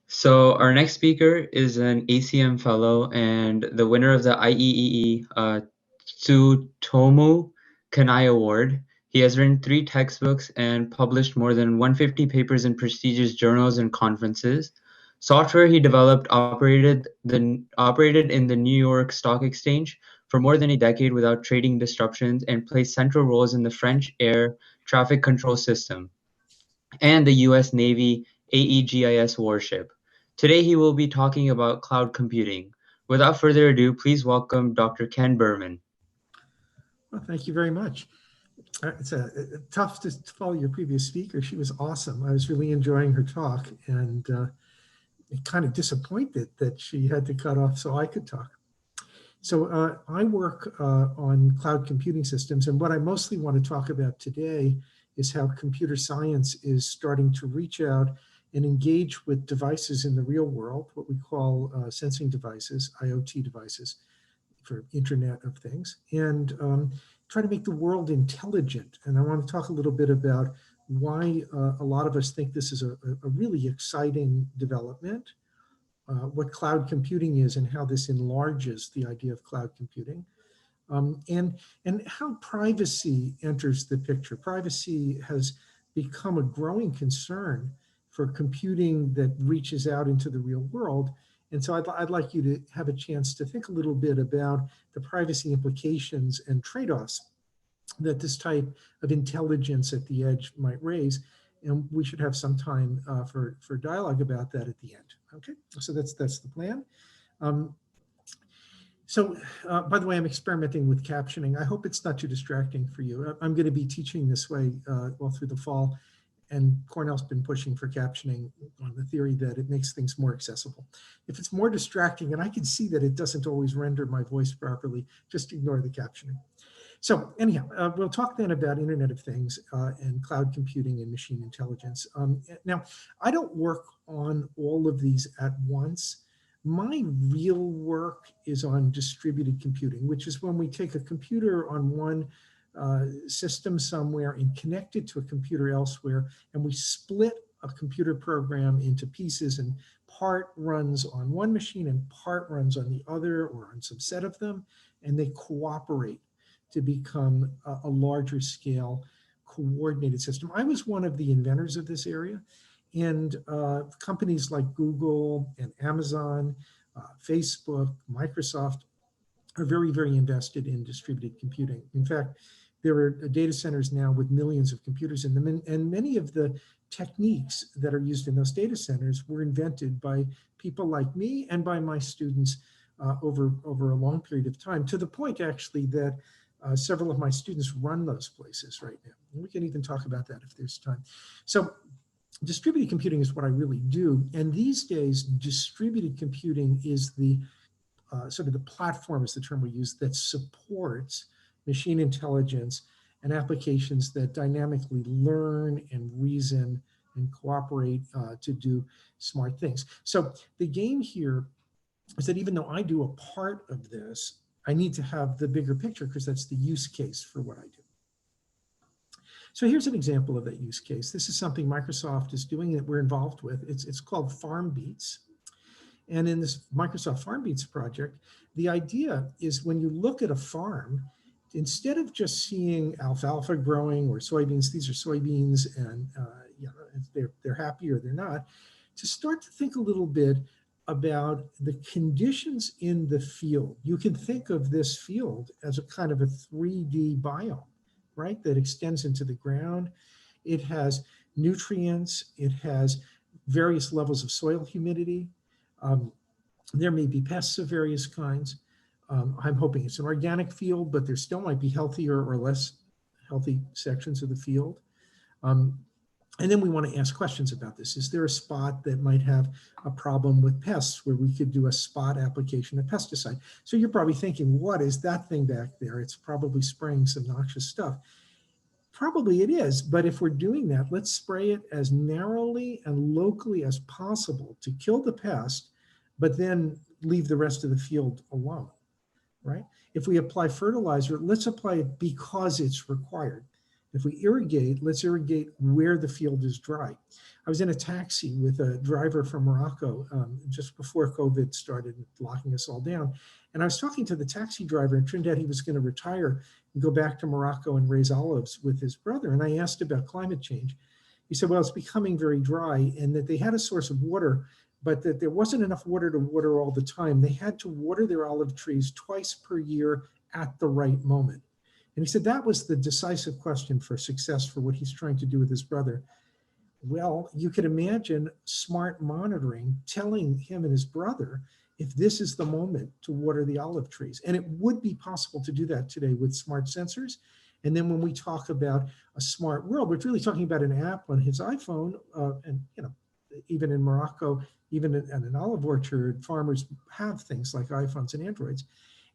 So our next speaker is an ACM fellow and the winner of the IEEE Tsutomu Kanai Award. He has written 3 textbooks and published more than 150 papers in prestigious journals and conferences. Software he developed operated in the New York Stock Exchange for more than a decade without trading disruptions and played central roles in the French air traffic control system and the U.S. Navy AEGIS warship. Today he will be talking about cloud computing. Without further ado, please welcome Dr. Ken Birman. Well, thank you very much. It's tough to follow your previous speaker. She was awesome. I was really enjoying her talk, and kind of disappointed that she had to cut off so I could talk. So I work on cloud computing systems, and what I mostly want to talk about today is how computer science is starting to reach out and engage with devices in the real world, what we call sensing devices, IoT devices, for Internet of Things, and try to make the world intelligent. And I want to talk a little bit about why a lot of us think this is a really exciting development, what cloud computing is and how this enlarges the idea of cloud computing, and how privacy enters the picture. Privacy has become a growing concern for computing that reaches out into the real world. And so I'd like you to have a chance to think a little bit about the privacy implications and trade-offs that this type of intelligence at the edge might raise. And we should have some time for dialogue about that at the end. Okay, so that's the plan. By the way, I'm experimenting with captioning. I hope it's not too distracting for you. I'm going to be teaching this way all through the fall, and Cornell's been pushing for captioning on the theory that it makes things more accessible. If it's more distracting, and I can see that it doesn't always render my voice properly, just ignore the captioning. So anyhow, we'll talk then about Internet of Things and cloud computing and machine intelligence. Now, I don't work on all of these at once. My real work is on distributed computing, which is when we take a computer on one system somewhere and connect it to a computer elsewhere, and we split a computer program into pieces, and part runs on one machine and part runs on the other or on some set of them, and they cooperate to become a larger scale coordinated system. I was one of the inventors of this area, and companies like Google and Amazon, Facebook, Microsoft are very, very invested in distributed computing. In fact, there are data centers now with millions of computers in them, and many of the techniques that are used in those data centers were invented by people like me and by my students over a long period of time, to the point actually that several of my students run those places right now. And we can even talk about that if there's time. So distributed computing is what I really do. And these days, distributed computing is the sort of the platform is the term we use that supports machine intelligence and applications that dynamically learn and reason and cooperate to do smart things. So the game here is that even though I do a part of this, I need to have the bigger picture because that's the use case for what I do. So here's an example of that use case. This is something Microsoft is doing that we're involved with. It's called FarmBeats. And in this Microsoft FarmBeats project, the idea is when you look at a farm, instead of just seeing alfalfa growing or soybeans, these are soybeans and they're happy or they're not, to start to think a little bit about the conditions in the field. You can think of this field as a kind of a 3D biome, right, that extends into the ground. It has nutrients, it has various levels of soil humidity. There may be pests of various kinds. I'm hoping it's an organic field, but there still might be healthier or less healthy sections of the field. And then we want to ask questions about this. Is there a spot that might have a problem with pests where we could do a spot application of pesticide? So you're probably thinking, what is that thing back there? It's probably spraying some noxious stuff. Probably it is, but if we're doing that, let's spray it as narrowly and locally as possible to kill the pest, but then leave the rest of the field alone, right? If we apply fertilizer, let's apply it because it's required. If we irrigate, let's irrigate where the field is dry. I was in a taxi with a driver from Morocco just before COVID started locking us all down. And I was talking to the taxi driver, and it turned out he was going to retire and go back to Morocco and raise olives with his brother. And I asked about climate change. He said, well, it's becoming very dry, and that they had a source of water, but that there wasn't enough water to water all the time. They had to water their olive trees twice per year at the right moment. And he said that was the decisive question for success for what he's trying to do with his brother. Well, you could imagine smart monitoring telling him and his brother if this is the moment to water the olive trees. And it would be possible to do that today with smart sensors. And then when we talk about a smart world, we're really talking about an app on his iPhone. And even in Morocco, even in an olive orchard, farmers have things like iPhones and Androids.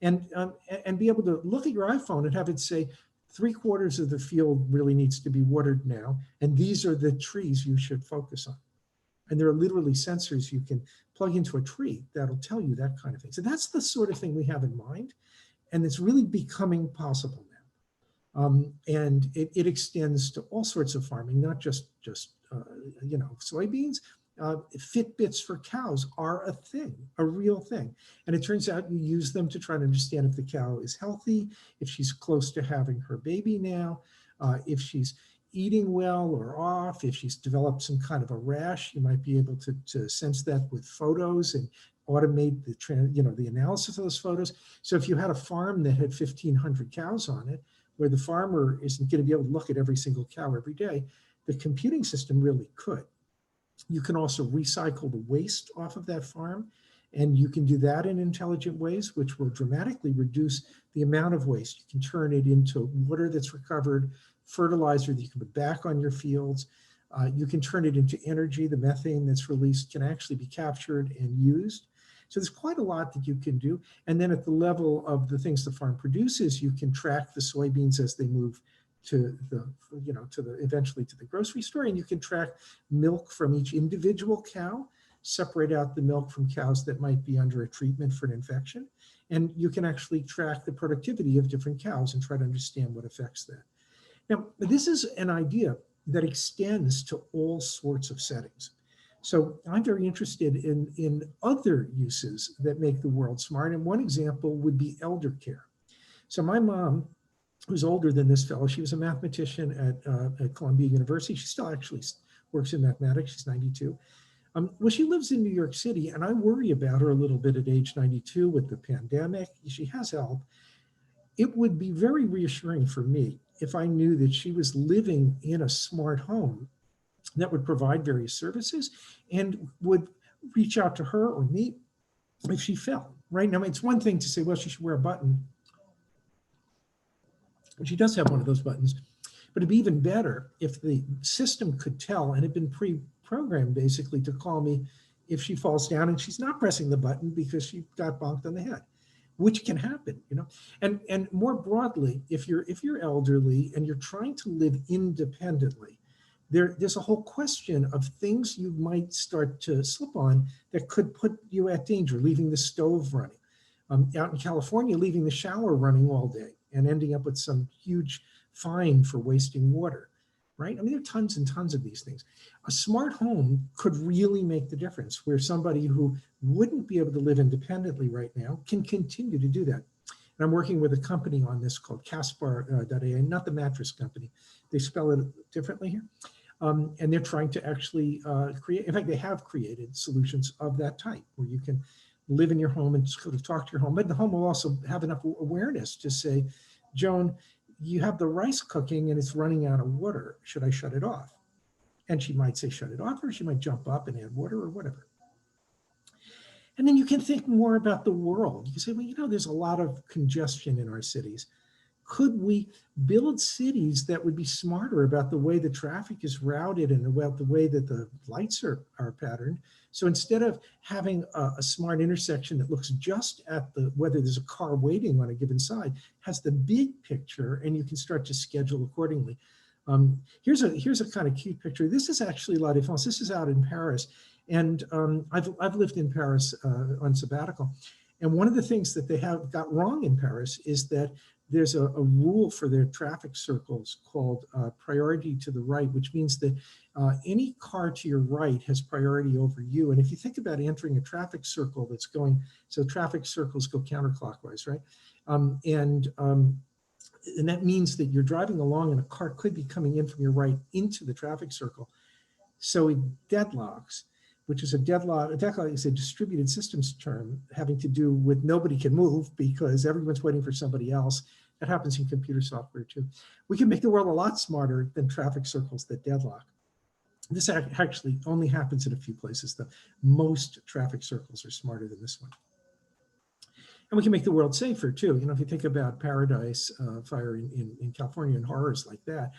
And be able to look at your iPhone and have it say, 3/4 of the field really needs to be watered now, and these are the trees you should focus on. And there are literally sensors you can plug into a tree that'll tell you that kind of thing. So that's the sort of thing we have in mind, and it's really becoming possible now. And it extends to all sorts of farming, not just soybeans. Fitbits for cows are a thing, a real thing. And it turns out you use them to try to understand if the cow is healthy, if she's close to having her baby now, if she's eating well or off, if she's developed some kind of a rash. You might be able to sense that with photos and automate the analysis of those photos. So if you had a farm that had 1,500 cows on it, where the farmer isn't going to be able to look at every single cow every day, the computing system really could. You can also recycle the waste off of that farm, and you can do that in intelligent ways, which will dramatically reduce the amount of waste. You can turn it into water that's recovered, fertilizer that you can put back on your fields. You can turn it into energy. The methane that's released can actually be captured and used. So there's quite a lot that you can do. And then at the level of the things the farm produces, you can track the soybeans as they move to eventually to the grocery store, and you can track milk from each individual cow, separate out the milk from cows that might be under a treatment for an infection, and you can actually track the productivity of different cows and try to understand what affects that. Now, this is an idea that extends to all sorts of settings. So I'm very interested in other uses that make the world smart, and one example would be elder care. So my mom, who's older than this fellow, she was a mathematician at Columbia University. She still actually works in mathematics. She's 92. Well, she lives in New York City, and I worry about her a little bit at age 92 with the pandemic. She has help. It would be very reassuring for me if I knew that she was living in a smart home that would provide various services and would reach out to her or me if she fell. Right now, it's one thing to say, well, she should wear a button. She does have one of those buttons, but it'd be even better if the system could tell and had been pre-programmed basically to call me if she falls down and she's not pressing the button because she got bonked on the head, which can happen, And more broadly, if you're elderly and you're trying to live independently, there's a whole question of things you might start to slip on that could put you at danger, leaving the stove running. Out in California, leaving the shower running all day and ending up with some huge fine for wasting water, right? I mean, there are tons and tons of these things. A smart home could really make the difference, where somebody who wouldn't be able to live independently right now can continue to do that. And I'm working with a company on this called Caspar.ai, not the mattress company. They spell it differently here. And they're trying to actually create, in fact, they have created solutions of that type, where you can live in your home and sort of talk to your home, but the home will also have enough awareness to say, Joan, you have the rice cooking and it's running out of water. Should I shut it off? And she might say, shut it off, or she might jump up and add water or whatever. And then you can think more about the world. You can say, well, there's a lot of congestion in our cities. Could we build cities that would be smarter about the way the traffic is routed and about the way that the lights are patterned? So instead of having a smart intersection that looks just at whether there's a car waiting on a given side, has the big picture, and you can start to schedule accordingly. Here's a kind of cute picture. This is actually La Défense. This is out in Paris. And I've lived in Paris on sabbatical. And one of the things that they have got wrong in Paris is that there's a rule for their traffic circles called priority to the right, which means that any car to your right has priority over you. And if you think about entering a traffic circle that's going, so traffic circles go counterclockwise, right? And that means that you're driving along and a car could be coming in from your right into the traffic circle. So it deadlocks, which is a deadlock. A deadlock is a distributed systems term having to do with nobody can move because everyone's waiting for somebody else. That happens in computer software too. We can make the world a lot smarter than traffic circles that deadlock. This actually only happens in a few places though. Most traffic circles are smarter than this one. And we can make the world safer too. You know, if you think about Paradise Fire in California and horrors like that,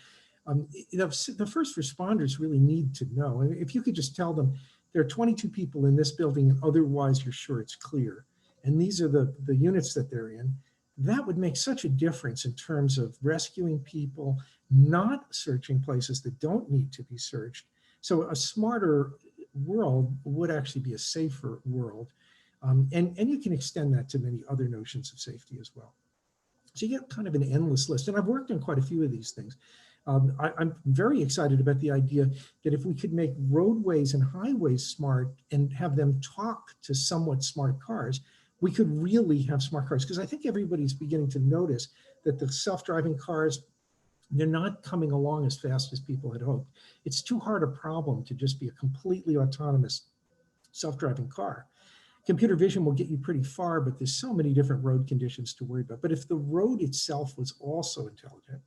the first responders really need to know. And if you could just tell them there are 22 people in this building and otherwise you're sure it's clear, and these are the units that they're in, that would make such a difference in terms of rescuing people, not searching places that don't need to be searched. So a smarter world would actually be a safer world. And you can extend that to many other notions of safety as well. So you get kind of an endless list. And I've worked on quite a few of these things. I'm very excited about the idea that if we could make roadways and highways smart and have them talk to somewhat smart cars, we could really have smart cars. Because I think everybody's beginning to notice that the self-driving cars, they're not coming along as fast as people had hoped. It's too hard a problem to just be a completely autonomous self-driving car. Computer vision will get you pretty far, but there's so many different road conditions to worry about. But if the road itself was also intelligent,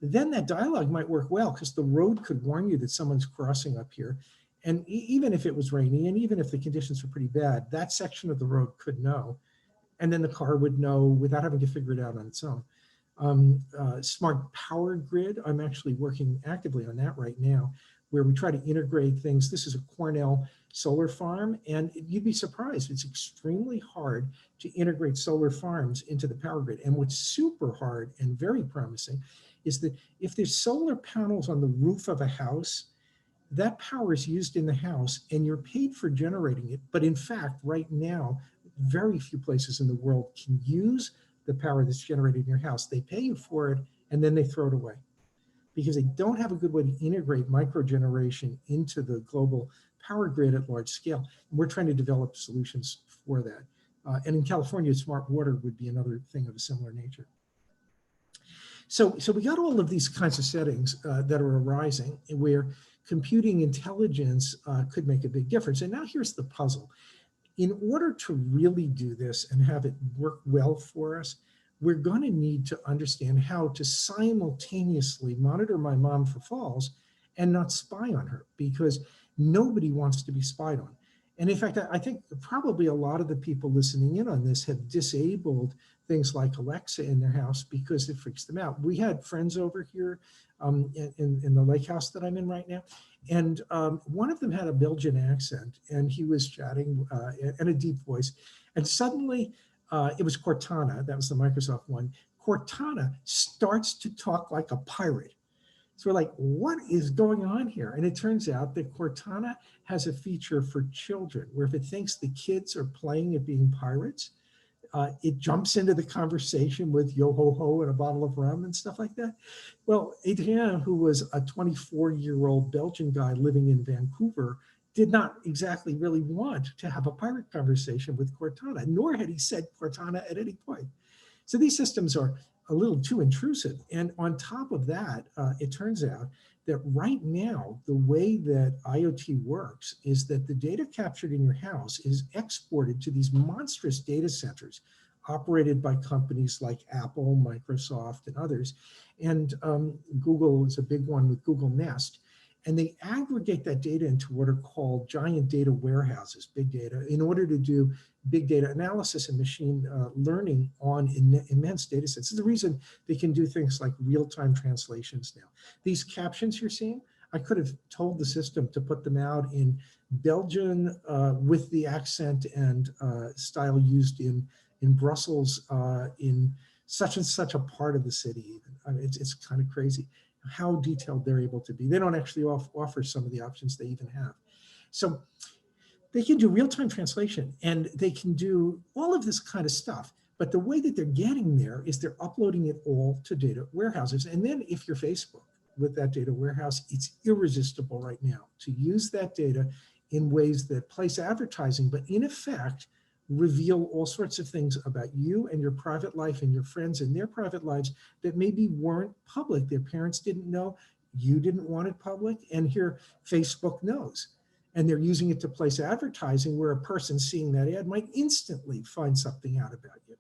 then that dialogue might work well because the road could warn you that someone's crossing up here. And even if it was rainy and even if the conditions were pretty bad, that section of the road could know. And then the car would know without having to figure it out on its own. Smart power grid, I'm actually working actively on that right now, where we try to integrate things. This is a Cornell solar farm, and you'd be surprised. It's extremely hard to integrate solar farms into the power grid. And what's super hard and very promising is that if there's solar panels on the roof of a house, that power is used in the house and you're paid for generating it. But in fact, right now, very few places in the world can use the power that's generated in your house. They pay you for it and then they throw it away because they don't have a good way to integrate microgeneration into the global power grid at large scale. And we're trying to develop solutions for that. And in California, smart water would be another thing of a similar nature. So we got all of these kinds of settings that are arising where computing intelligence could make a big difference. And now here's the puzzle. In order to really do this and have it work well for us, we're going to need to understand how to simultaneously monitor my mom for falls and not spy on her, because nobody wants to be spied on. And in fact, I think probably a lot of the people listening in on this have disabled things like Alexa in their house because it freaks them out. We had friends over here in the lake house that I'm in right now. And one of them had a Belgian accent and he was chatting and a deep voice. And suddenly it was Cortana, that was the Microsoft one. Cortana starts to talk like a pirate. So we're like, what is going on here? And it turns out that Cortana has a feature for children where if it thinks the kids are playing at being pirates, it jumps into the conversation with yo ho ho and a bottle of rum and stuff like that. Well, Adrien, who was a 24-year-old Belgian guy living in Vancouver, did not exactly really want to have a pirate conversation with Cortana, nor had he said Cortana at any point. So these systems are a little too intrusive. And on top of that, it turns out that right now, the way that IoT works is that the data captured in your house is exported to these monstrous data centers operated by companies like Apple, Microsoft, and others. And Google is a big one with Google Nest. And they aggregate that data into what are called giant data warehouses, big data, in order to do big data analysis and machine learning on immense data sets. This is the reason they can do things like real-time translations now. These captions you're seeing, I could have told the system to put them out in Belgian with the accent and style used in Brussels, in such and such a part of the city even. I mean, it's kind of crazy how detailed they're able to be. They don't actually offer some of the options they even have. So they can do real-time translation and they can do all of this kind of stuff. But the way that they're getting there is they're uploading it all to data warehouses. And then if you're Facebook with that data warehouse, it's irresistible right now to use that data in ways that place advertising, but in effect, reveal all sorts of things about you and your private life and your friends and their private lives that maybe weren't public. Their parents didn't know, you didn't want it public, and here Facebook knows. And they're using it to place advertising where a person seeing that ad might instantly find something out about you.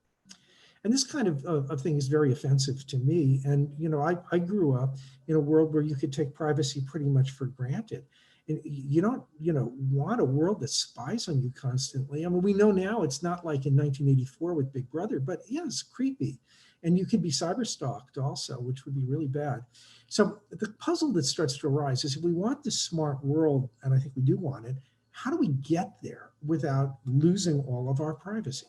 And this kind of thing is very offensive to me. And, you know, I grew up in a world where you could take privacy pretty much for granted. And you don't, you know, want a world that spies on you constantly. I mean, we know now it's not like in 1984 with Big Brother, but yeah, it's creepy. And you could be cyber stalked also, which would be really bad. So the puzzle that starts to arise is if we want this smart world, and I think we do want it, how do we get there without losing all of our privacy?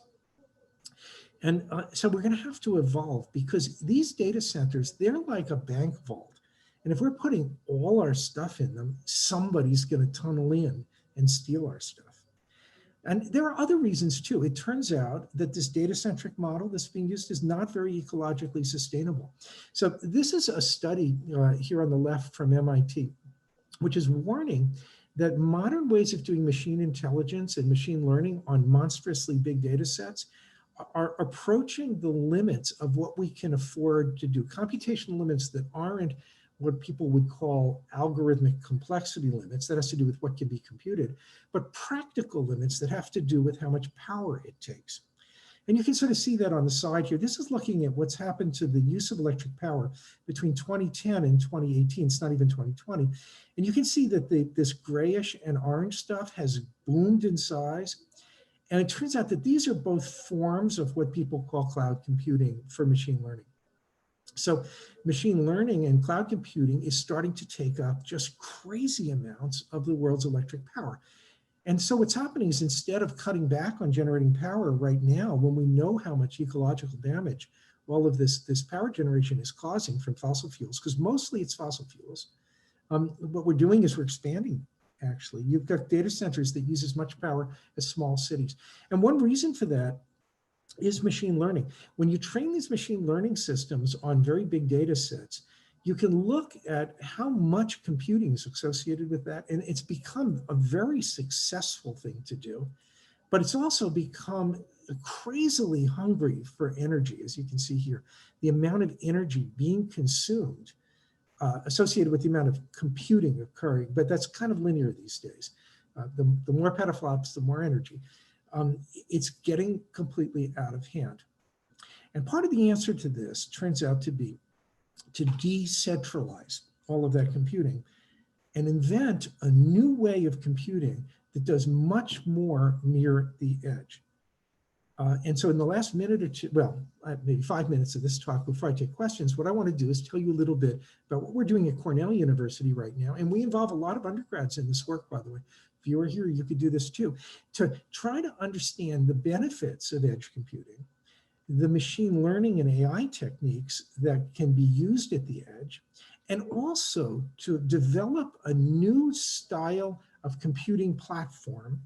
And so we're going to have to evolve, because these data centers, they're like a bank vault. And if we're putting all our stuff in them, somebody's going to tunnel in and steal our stuff. And there are other reasons too. It turns out that this data-centric model that's being used is not very ecologically sustainable. So this is a study here on the left from MIT, which is warning that modern ways of doing machine intelligence and machine learning on monstrously big data sets are approaching the limits of what we can afford to do. Computational limits that aren't what people would call algorithmic complexity limits, that has to do with what can be computed, but practical limits that have to do with how much power it takes. And you can sort of see that on the side here. This is looking at what's happened to the use of electric power between 2010 and 2018. It's not even 2020. And you can see that this grayish and orange stuff has boomed in size. And it turns out that these are both forms of what people call cloud computing for machine learning. So machine learning and cloud computing is starting to take up just crazy amounts of the world's electric power. And so what's happening is, instead of cutting back on generating power right now, when we know how much ecological damage all of this power generation is causing from fossil fuels, because mostly it's fossil fuels, what we're doing is we're expanding. Actually, you've got data centers that use as much power as small cities. And one reason for that is machine learning. When you train these machine learning systems on very big data sets, you can look at how much computing is associated with that. And it's become a very successful thing to do, but it's also become crazily hungry for energy, as you can see here. The amount of energy being consumed associated with the amount of computing occurring, but that's kind of linear these days. The more petaflops, the more energy. It's getting completely out of hand. And part of the answer to this turns out to be to decentralize all of that computing and invent a new way of computing that does much more near the edge. And so in the last minute or two, well, maybe 5 minutes of this talk before I take questions, what I want to do is tell you a little bit about what we're doing at Cornell University right now. And we involve a lot of undergrads in this work, by the way. If you were here, you could do this too, to try to understand the benefits of edge computing, the machine learning and AI techniques that can be used at the edge, and also to develop a new style of computing platform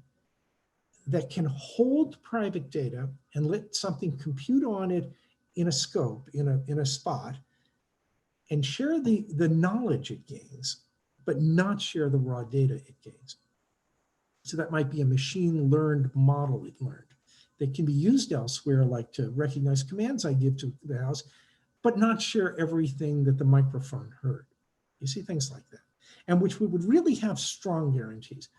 that can hold private data and let something compute on it in a scope, in a spot, and share the knowledge it gains, but not share the raw data it gains. So that might be a machine learned model it learned that can be used elsewhere, like to recognize commands I give to the house, but not share everything that the microphone heard. You see, things like that, and which we would really have strong guarantees.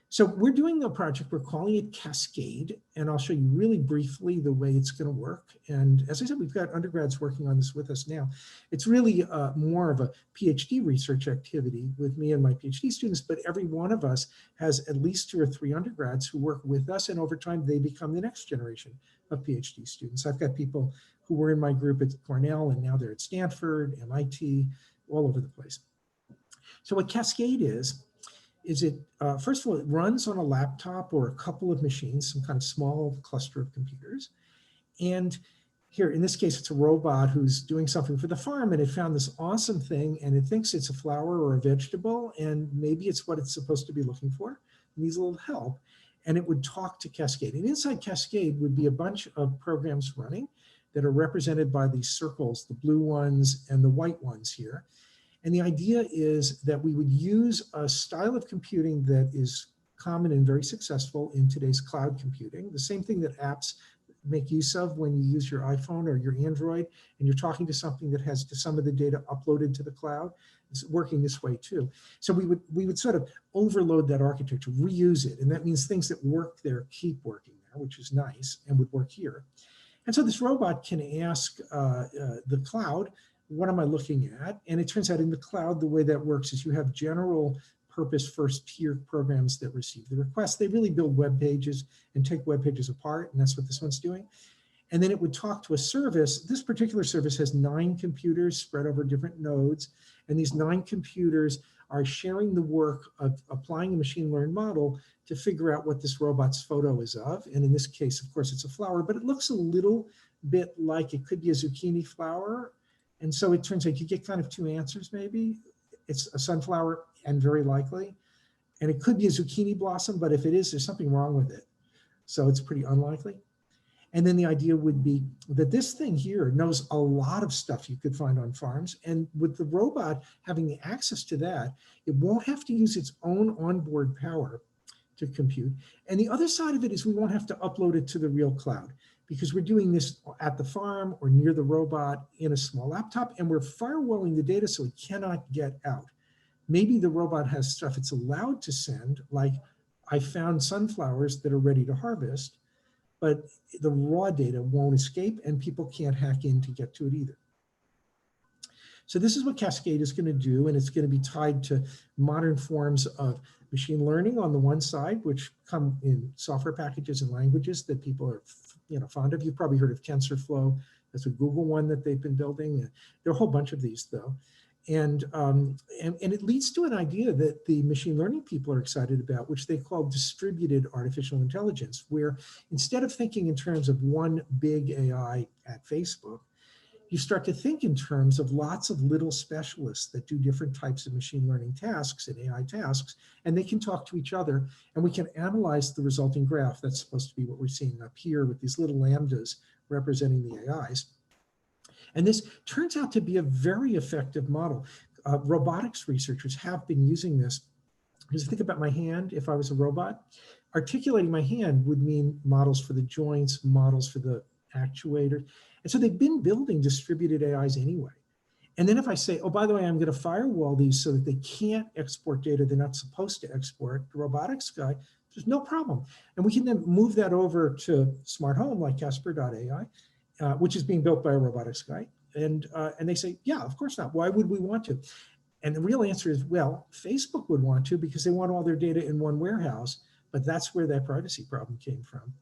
So we're doing a project, we're calling it CASCADE, and I'll show you really briefly the way it's going to work. And as I said, we've got undergrads working on this with us now. It's really more of a PhD research activity with me and my PhD students, but every one of us has at least 2 or 3 undergrads who work with us, and over time they become the next generation of PhD students. I've got people who were in my group at Cornell, and now they're at Stanford, MIT, all over the place. So what CASCADE is it, first of all, it runs on a laptop or a couple of machines, some kind of small cluster of computers. And here, in this case, it's a robot who's doing something for the farm, and it found this awesome thing, and it thinks it's a flower or a vegetable, and maybe it's what it's supposed to be looking for. It needs a little help. and it would talk to Cascade. And inside Cascade would be a bunch of programs running that are represented by these circles, the blue ones and the white ones here. And the idea is that we would use a style of computing that is common and very successful in today's cloud computing, the same thing that apps make use of when you use your iPhone or your Android and you're talking to something that has some of the data uploaded to the cloud. It's working this way too. So we would sort of overload that architecture, reuse it. And that means things that work there keep working there, which is nice and would work here. And so this robot can ask the cloud, what am I looking at? And it turns out in the cloud, the way that works is you have general purpose first tier programs that receive the request. They really build web pages and take web pages apart, and that's what this one's doing. And then it would talk to a service. This particular service has 9 computers spread over different nodes, and these 9 computers are sharing the work of applying a machine learned model to figure out what this robot's photo is of. And in this case, of course, it's a flower, but it looks a little bit like it could be a zucchini flower. And so it turns out you get kind of 2 answers maybe. It's a sunflower and very likely. And it could be a zucchini blossom, but if it is, there's something wrong with it. So it's pretty unlikely. And then the idea would be that this thing here knows a lot of stuff you could find on farms. And with the robot having the access to that, it won't have to use its own onboard power to compute. And the other side of it is we won't have to upload it to the real cloud because we're doing this at the farm or near the robot in a small laptop, and we're firewalling the data so it cannot get out. Maybe the robot has stuff it's allowed to send, like I found sunflowers that are ready to harvest, but the raw data won't escape and people can't hack in to get to it either. So this is what Cascade is going to do, and it's going to be tied to modern forms of machine learning on the one side, which come in software packages and languages that people are fond of. You've probably heard of TensorFlow. That's a Google one that they've been building. There are a whole bunch of these though. And it leads to an idea that the machine learning people are excited about, which they call distributed artificial intelligence, where instead of thinking in terms of one big AI at Facebook, you start to think in terms of lots of little specialists that do different types of machine learning tasks and AI tasks, and they can talk to each other, and we can analyze the resulting graph. That's supposed to be what we're seeing up here with these little lambdas representing the AIs. And this turns out to be a very effective model. Robotics researchers have been using this. Because think about my hand, if I was a robot, articulating my hand would mean models for the joints, models for the actuators. And so they've been building distributed AIs anyway. And then if I say, oh, by the way, I'm going to firewall these so that they can't export data they're not supposed to export, the robotics guy, there's no problem. And we can then move that over to smart home like Casper.ai. Which is being built by a robotics guy. And they say, yeah, of course not. Why would we want to? And the real answer is, well, Facebook would want to because they want all their data in one warehouse, but that's where that privacy problem came from.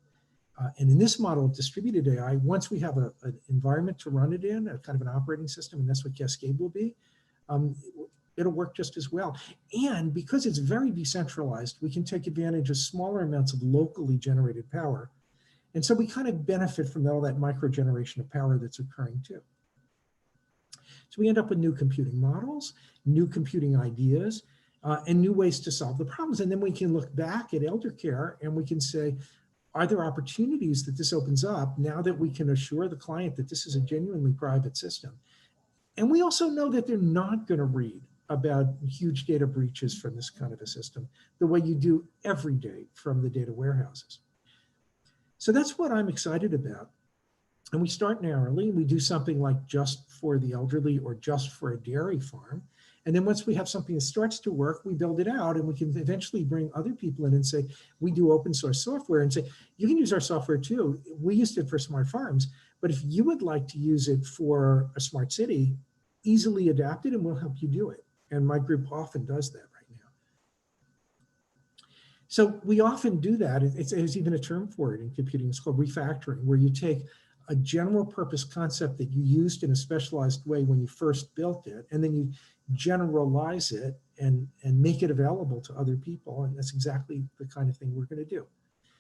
And in this model of distributed AI, once we have an environment to run it in, a kind of an operating system, and that's what Cascade will be, it'll work just as well. And because it's very decentralized, we can take advantage of smaller amounts of locally generated power. And so we kind of benefit from all that micro generation of power that's occurring too. So we end up with new computing models, new computing ideas, and new ways to solve the problems. And then we can look back at elder care and we can say, are there opportunities that this opens up now that we can assure the client that this is a genuinely private system? And we also know that they're not going to read about huge data breaches from this kind of a system the way you do every day from the data warehouses. So that's what I'm excited about. And we start narrowly. We do something like just for the elderly or just for a dairy farm. And then once we have something that starts to work, we build it out and we can eventually bring other people in and say, we do open source software and say, you can use our software too. We used it for smart farms, but if you would like to use it for a smart city, easily adapt it and we'll help you do it. And my group often does that right now. So we often do that. There's even a term for it in computing. It's called refactoring, where you take a general purpose concept that you used in a specialized way when you first built it, and then you generalize it and make it available to other people. And that's exactly the kind of thing we're going to do.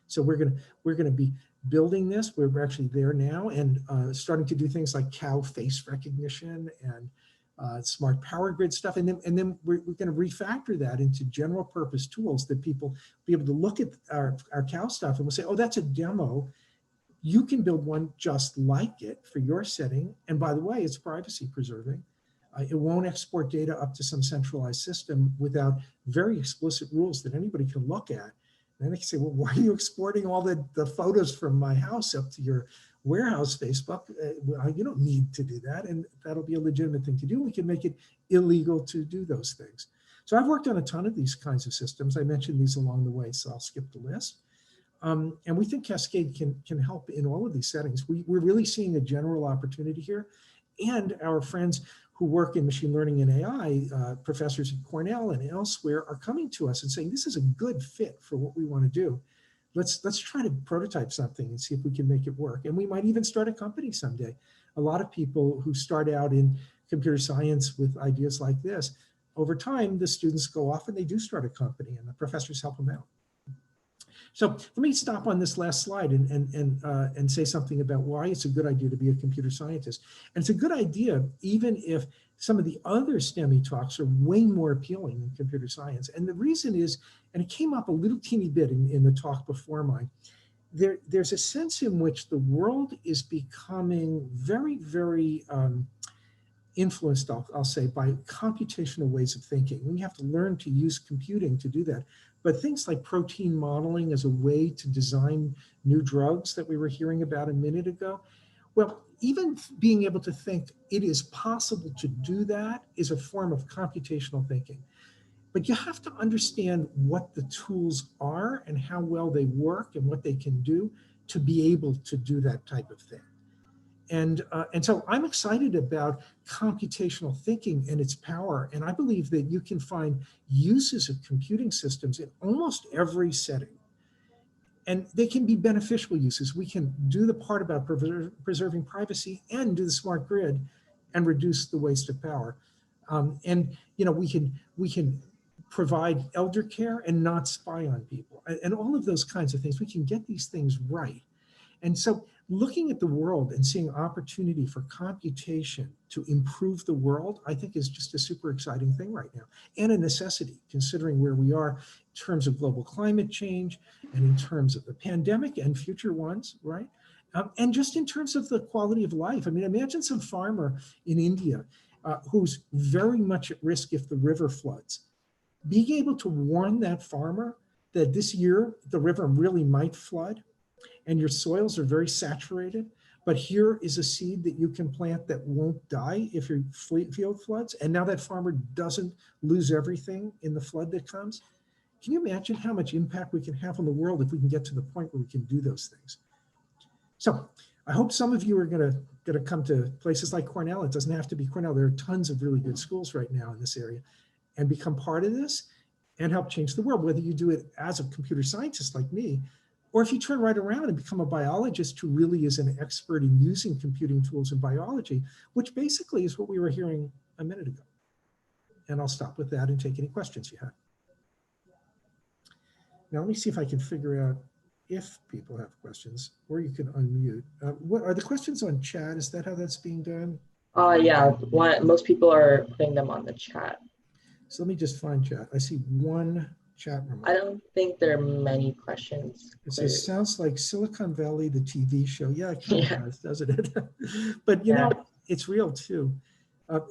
So we're going to be building this. We're actually there now and starting to do things like cow face recognition and smart power grid stuff, and then we're going to refactor that into general purpose tools that people be able to look at our cow stuff and we'll say, oh, that's a demo. You can build one just like it for your setting. And by the way, it's privacy preserving. It won't export data up to some centralized system without very explicit rules that anybody can look at. And then they can say, well, why are you exporting all the photos from my house up to your warehouse Facebook? Well, you don't need to do that. And that'll be a legitimate thing to do. We can make it illegal to do those things. So I've worked on a ton of these kinds of systems. I mentioned these along the way, so I'll skip the list. And we think Cascade can help in all of these settings. We're really seeing a general opportunity here. And our friends who work in machine learning and AI, professors at Cornell and elsewhere, are coming to us and saying, this is a good fit for what we want to do. Let's try to prototype something and see if we can make it work. And we might even start a company someday. A lot of people who start out in computer science with ideas like this, over time, the students go off and they do start a company and the professors help them out. So let me stop on this last slide and say something about why it's a good idea to be a computer scientist. And it's a good idea even if some of the other STEMmy talks are way more appealing than computer science. And the reason is, and it came up a little teeny bit in the talk before mine, there's a sense in which the world is becoming very, very influenced, I'll say, by computational ways of thinking. We have to learn to use computing to do that. But things like protein modeling as a way to design new drugs that we were hearing about a minute ago, well, even being able to think it is possible to do that is a form of computational thinking. But you have to understand what the tools are and how well they work and what they can do to be able to do that type of thing. And so I'm excited about computational thinking and its power. And I believe that you can find uses of computing systems in almost every setting. And they can be beneficial uses. We can do the part about preserving privacy and do the smart grid and reduce the waste of power. And we can provide elder care and not spy on people. And all of those kinds of things. We can get these things right. And so looking at the world and seeing opportunity for computation to improve the world, I think is just a super exciting thing right now, and a necessity considering where we are in terms of global climate change and in terms of the pandemic and future ones, right? And just in terms of the quality of life. I mean, imagine some farmer in India who's very much at risk if the river floods. Being able to warn that farmer that this year the river really might flood, and your soils are very saturated, but here is a seed that you can plant that won't die if your field floods. And now that farmer doesn't lose everything in the flood that comes. Can you imagine how much impact we can have on the world if we can get to the point where we can do those things? So I hope some of you are gonna come to places like Cornell. It doesn't have to be Cornell. There are tons of really good schools right now in this area, and become part of this and help change the world, whether you do it as a computer scientist like me, or if you turn right around and become a biologist who really is an expert in using computing tools in biology, which basically is what we were hearing a minute ago. And I'll stop with that and take any questions you have. Now, let me see if I can figure out if people have questions, or you can unmute. What are the questions on chat? Is that how that's being done? Yeah, most people are putting them on the chat. So let me just find chat. I see one chat remark. I don't think there are many questions. It says, sounds like Silicon Valley, the TV show. Yeah, it kind of does, doesn't it? But you know, it's real too.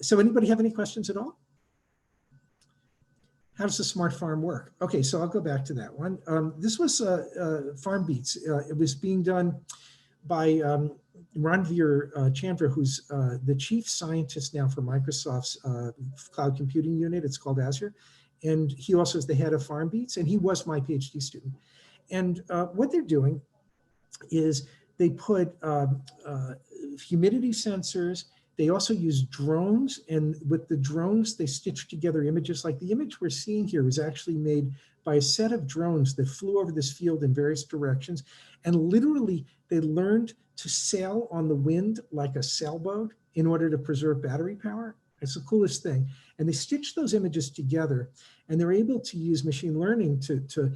So anybody have any questions at all? How does the smart farm work? Okay, so I'll go back to that one. This was Farm Beats. It was being done by Ranveer Chandra, who's the chief scientist now for Microsoft's cloud computing unit. It's called Azure. And he also is the head of Farm Beats, and he was my PhD student. And what they're doing is they put humidity sensors. They also use drones, and with the drones, they stitch together images. Like the image we're seeing here was actually made by a set of drones that flew over this field in various directions. And literally, they learned to sail on the wind like a sailboat in order to preserve battery power. It's the coolest thing. And they stitch those images together, and they're able to use machine learning to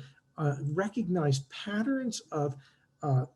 recognize patterns of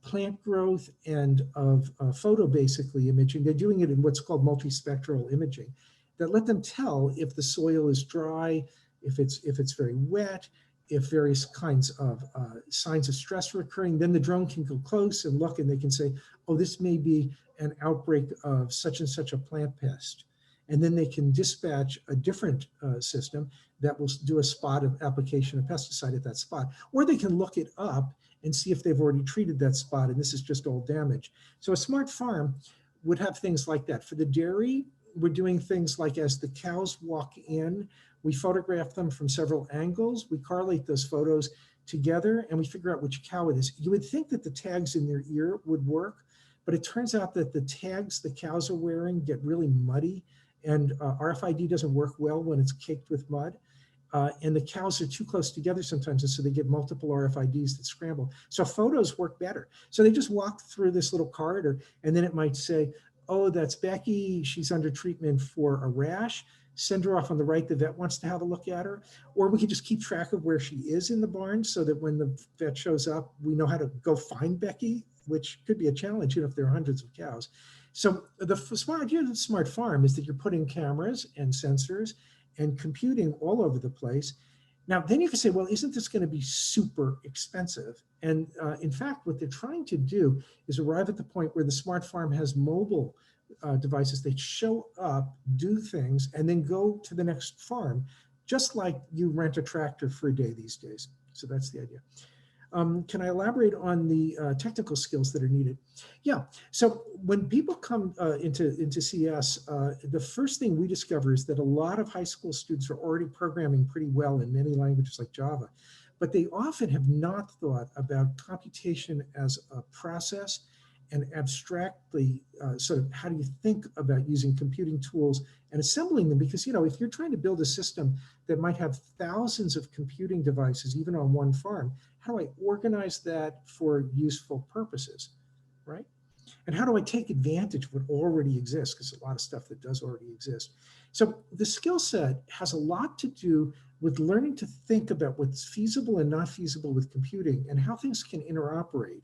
plant growth and of photo basically imaging. They're doing it in what's called multispectral imaging. that let them tell if the soil is dry, if it's very wet, if various kinds of signs of stress are occurring. Then the drone can go close and look, and they can say, oh, this may be an outbreak of such and such a plant pest. And then they can dispatch a different system that will do a spot of application of pesticide at that spot. Or they can look it up and see if they've already treated that spot, and this is just all damage. So a smart farm would have things like that. For the dairy, we're doing things like as the cows walk in, we photograph them from several angles, we correlate those photos together, and we figure out which cow it is. You would think that the tags in their ear would work, but it turns out that the tags the cows are wearing get really muddy, and RFID doesn't work well when it's caked with mud. And the cows are too close together sometimes, and so they get multiple RFIDs that scramble. So photos work better. So they just walk through this little corridor, and then it might say, oh, that's Becky, she's under treatment for a rash. Send her off on the right, the vet wants to have a look at her. Or we could just keep track of where she is in the barn so that when the vet shows up, we know how to go find Becky, which could be a challenge, if there are hundreds of cows. So the smart idea of the smart farm is that you're putting cameras and sensors and computing all over the place. Now, then you can say, well, isn't this going to be super expensive? And in fact, what they're trying to do is arrive at the point where the smart farm has mobile devices. They show up, do things, and then go to the next farm, just like you rent a tractor for a day these days. So that's the idea. Can I elaborate on the technical skills that are needed? Yeah, so when people come into CS, the first thing we discover is that a lot of high school students are already programming pretty well in many languages like Java, but they often have not thought about computation as a process and abstractly, sort of how do you think about using computing tools and assembling them? Because, you know, if you're trying to build a system that might have thousands of computing devices, even on one farm, how do I organize that for useful purposes, right? And how do I take advantage of what already exists? Because a lot of stuff that does already exist. So the skill set has a lot to do with learning to think about what's feasible and not feasible with computing and how things can interoperate,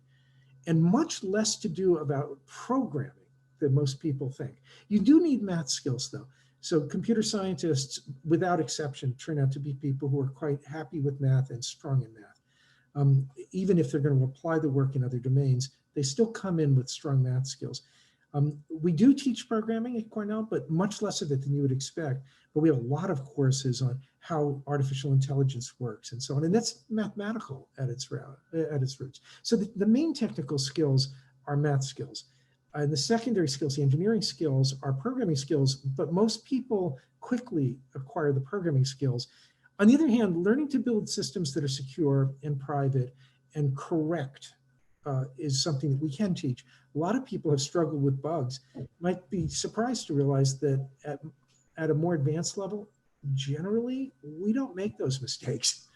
and much less to do about programming than most people think. You do need math skills though. So computer scientists, without exception, turn out to be people who are quite happy with math and strong in math. Even if they're going to apply the work in other domains, they still come in with strong math skills. We do teach programming at Cornell, but much less of it than you would expect. But we have a lot of courses on how artificial intelligence works and so on. And that's mathematical at its roots. So the main technical skills are math skills. And the secondary skills, the engineering skills, are programming skills, but most people quickly acquire the programming skills. On the other hand, learning to build systems that are secure and private and correct is something that we can teach. A lot of people have struggled with bugs. Might be surprised to realize that at a more advanced level, generally, we don't make those mistakes.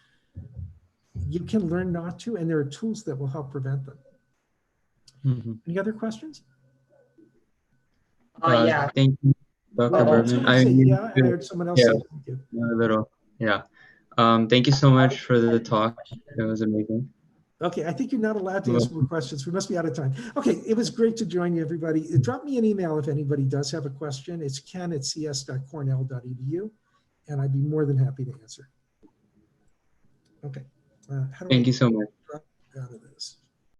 You can learn not to, and there are tools that will help prevent them. Mm-hmm. Any other questions? Yeah. Thank you, Dr. Birman. I heard someone else say thank you. A little, yeah. Thank you so much for the talk. It was amazing. Okay, I think you're not allowed to ask more questions. We must be out of time. Okay, it was great to join you, everybody. Drop me an email if anybody does have a question. It's ken@cs.cornell.edu, and I'd be more than happy to answer. Okay. Thank you so much. Drop out of this?